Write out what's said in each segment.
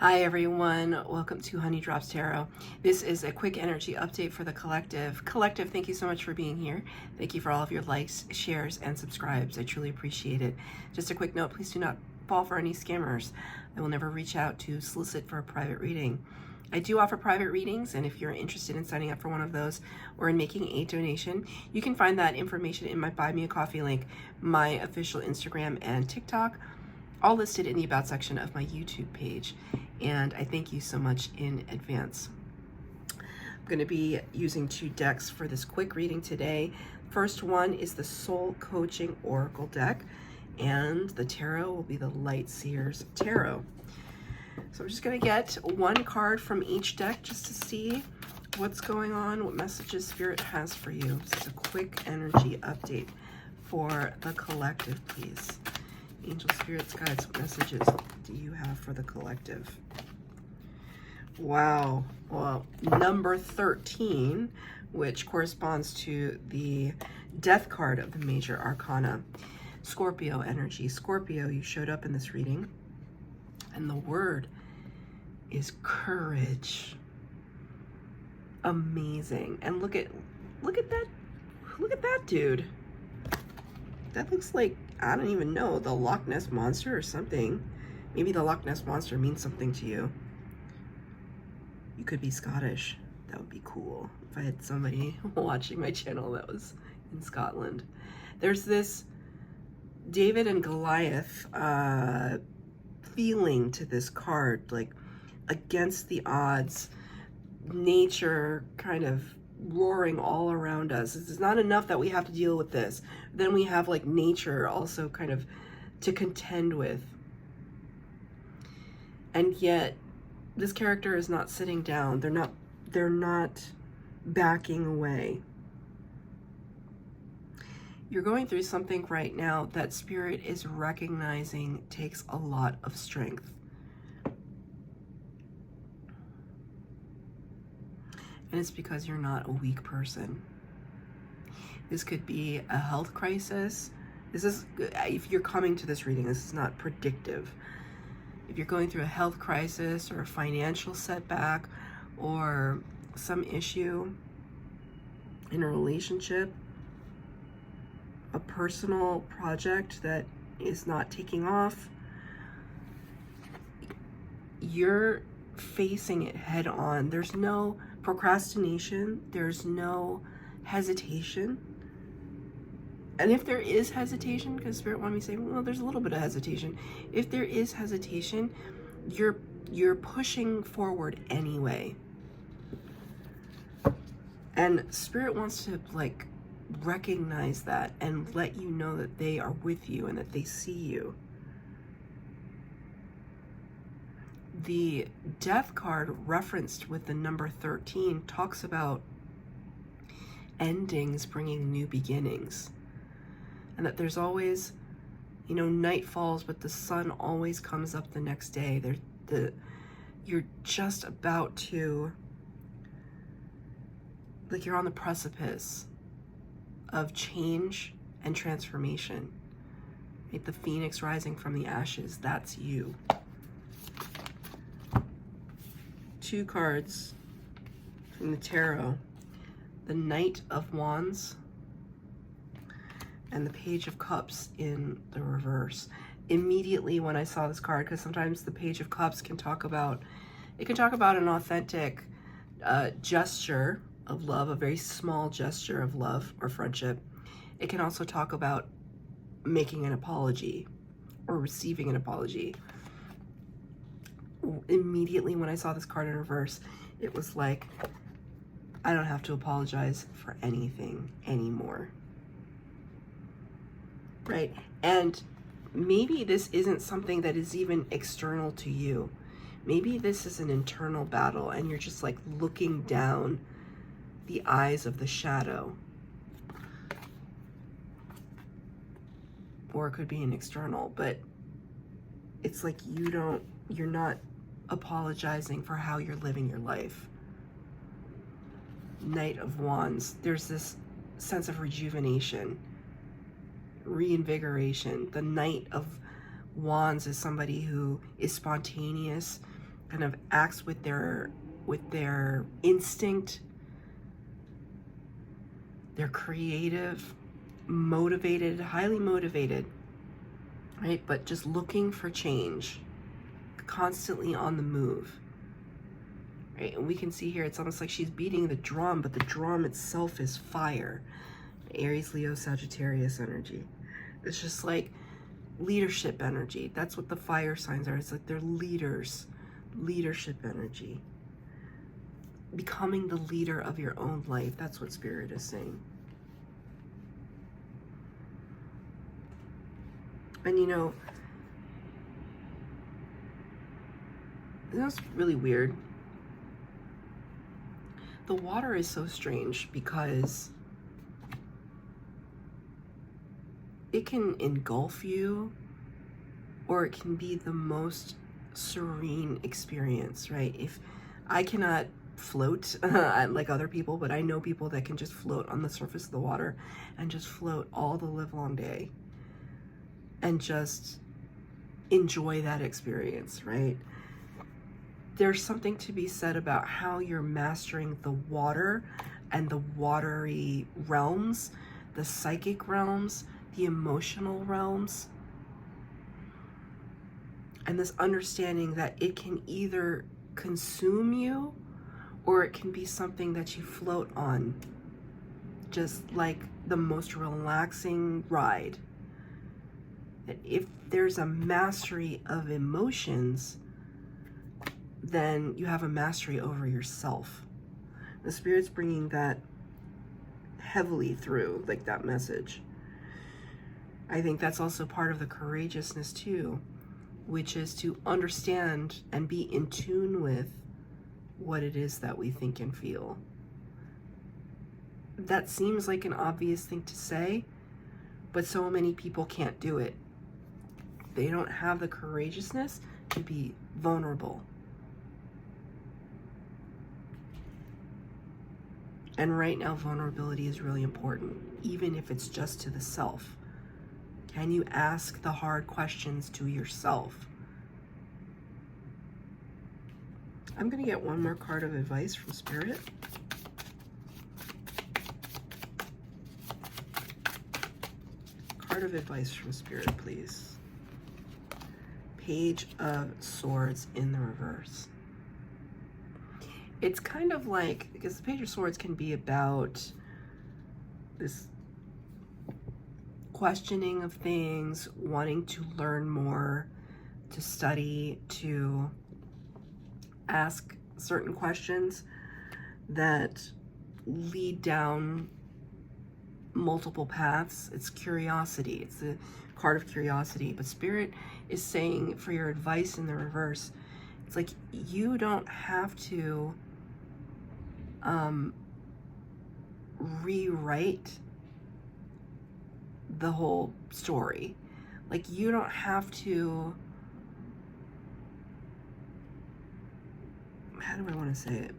Hi everyone, welcome to Honey Drops Tarot. This is a quick energy update for the collective. Collective, thank you so much for being here. Thank you for all of your likes, shares, and subscribes. I truly appreciate it. Just a quick note, please do not fall for any scammers. I will never reach out to solicit for a private reading. I do offer private readings, and if you're interested in signing up for one of those or in making a donation, you can find that information in my Buy Me a Coffee link, my official Instagram and TikTok, all listed in the About section of my YouTube page. And I thank you so much in advance. I'm going to be using two decks for this quick reading today. First one is the Soul Coaching Oracle deck, and the tarot will be the Light Seers Tarot. So I'm just going to get one card from each deck just to see what's going on, what messages Spirit has for you. This is a quick energy update for the collective, please. Angel, spirits, guides, what messages do you have for the collective? Wow. Well, number 13, which corresponds to the death card of the major arcana. Scorpio energy. Scorpio, you showed up in this reading, and the word is courage. Amazing. And look at that dude. That looks like, I don't even know, the Loch Ness Monster or something. Maybe the Loch Ness Monster means something to you. You could be Scottish. That would be cool if I had somebody watching my channel that was in Scotland. There's this David and Goliath feeling to this card, like against the odds, nature kind of roaring all around us. It's not enough that we have to deal with this. Then we have like nature also kind of to contend with. And yet this character is not sitting down. They're not backing away. You're going through something right now that Spirit is recognizing takes a lot of strength. And it's because you're not a weak person. This could be a health crisis. This is, if you're coming to this reading, this is not predictive. If you're going through a health crisis or a financial setback or some issue in a relationship, a personal project that is not taking off, you're facing it head on. There's no procrastination. There's no hesitation. And if there is hesitation, because Spirit wanted me to say, well, there's a little bit of hesitation. If there is hesitation, you're pushing forward anyway. And Spirit wants to like recognize that and let you know that they are with you and that they see you. The death card referenced with the number 13 talks about endings bringing new beginnings. And that there's always, you know, night falls, but the sun always comes up the next day. You're just about to, like you're on the precipice of change and transformation. Right? The phoenix rising from the ashes, that's you. Two cards from the tarot, the Knight of Wands and the Page of Cups in the reverse. Immediately when I saw this card, because sometimes the Page of Cups can talk about, it can talk about an authentic gesture of love, a very small gesture of love or friendship. It can also talk about making an apology or receiving an apology. Immediately when I saw this card in reverse, it was like, I don't have to apologize for anything anymore. Right? And maybe this isn't something that is even external to you. Maybe this is an internal battle and you're just like looking down the eyes of the shadow. Or it could be an external, but it's like you're not apologizing for how you're living your life. Knight of Wands, there's this sense of rejuvenation, reinvigoration. The Knight of Wands is somebody who is spontaneous kind of acts with their instinct. They're creative, motivated, highly motivated, right? But just looking for change, constantly on the move, right? And we can see here, it's almost like she's beating the drum, but the drum itself is fire. Aries, Leo, Sagittarius energy. It's just like leadership energy. That's what the fire signs are. It's like they're leaders, leadership energy. Becoming the leader of your own life. That's what Spirit is saying. And you know, that's really weird. The water is so strange because it can engulf you, or it can be the most serene experience, right? If I cannot float like other people, but I know people that can just float on the surface of the water and just float all the live long day and just enjoy that experience, right? There's something to be said about how you're mastering the water and the watery realms, the psychic realms, the emotional realms, and this understanding that it can either consume you or it can be something that you float on, just like the most relaxing ride. That if there's a mastery of emotions, then you have a mastery over yourself. The Spirit's bringing that heavily through, like that message. I think that's also part of the courageousness too, which is to understand and be in tune with what it is that we think and feel. That seems like an obvious thing to say, but so many people can't do it. They don't have the courageousness to be vulnerable. And right now, vulnerability is really important, even if it's just to the self. Can you ask the hard questions to yourself? I'm going to get one more card of advice from Spirit. Card of advice from Spirit, please. Page of Swords in the reverse. It's kind of like, because the Page of Swords can be about this questioning of things, wanting to learn more, to study, to ask certain questions that lead down multiple paths. It's curiosity. It's the card of curiosity. But Spirit is saying, for your advice in the reverse, it's like you don't have to rewrite the whole story. Like you don't have to, how do I want to say it?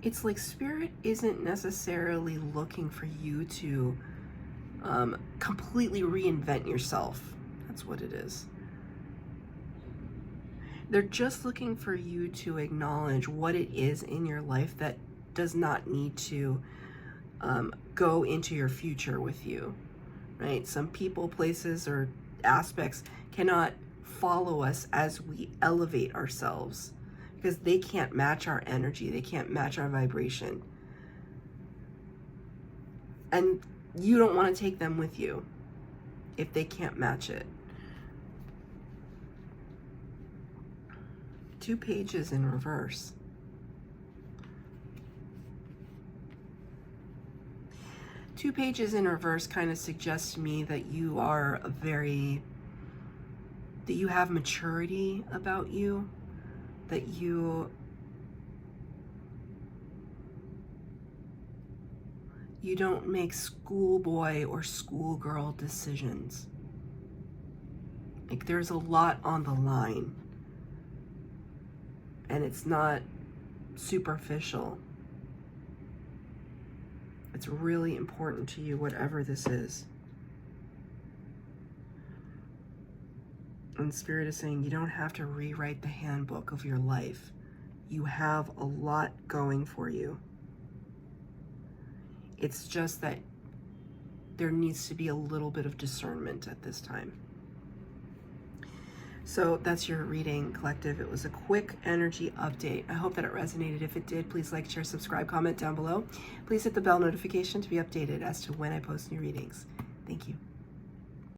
It's like Spirit isn't necessarily looking for you to completely reinvent yourself. That's what it is. They're just looking for you to acknowledge what it is in your life that does not need to go into your future with you, right? Some people, places, or aspects cannot follow us as we elevate ourselves because they can't match our energy. They can't match our vibration. And you don't want to take them with you if they can't match it. 2 pages in reverse. Two pages in reverse kind of suggests to me that you are that you have maturity about you, that you don't make schoolboy or schoolgirl decisions. Like there's a lot on the line. And it's not superficial. It's really important to you, whatever this is. And Spirit is saying you don't have to rewrite the handbook of your life. You have a lot going for you. It's just that there needs to be a little bit of discernment at this time. So that's your reading, collective. It was a quick energy update. I hope that it resonated. If it did, please like, share, subscribe, comment down below. Please hit the bell notification to be updated as to when I post new readings. Thank you.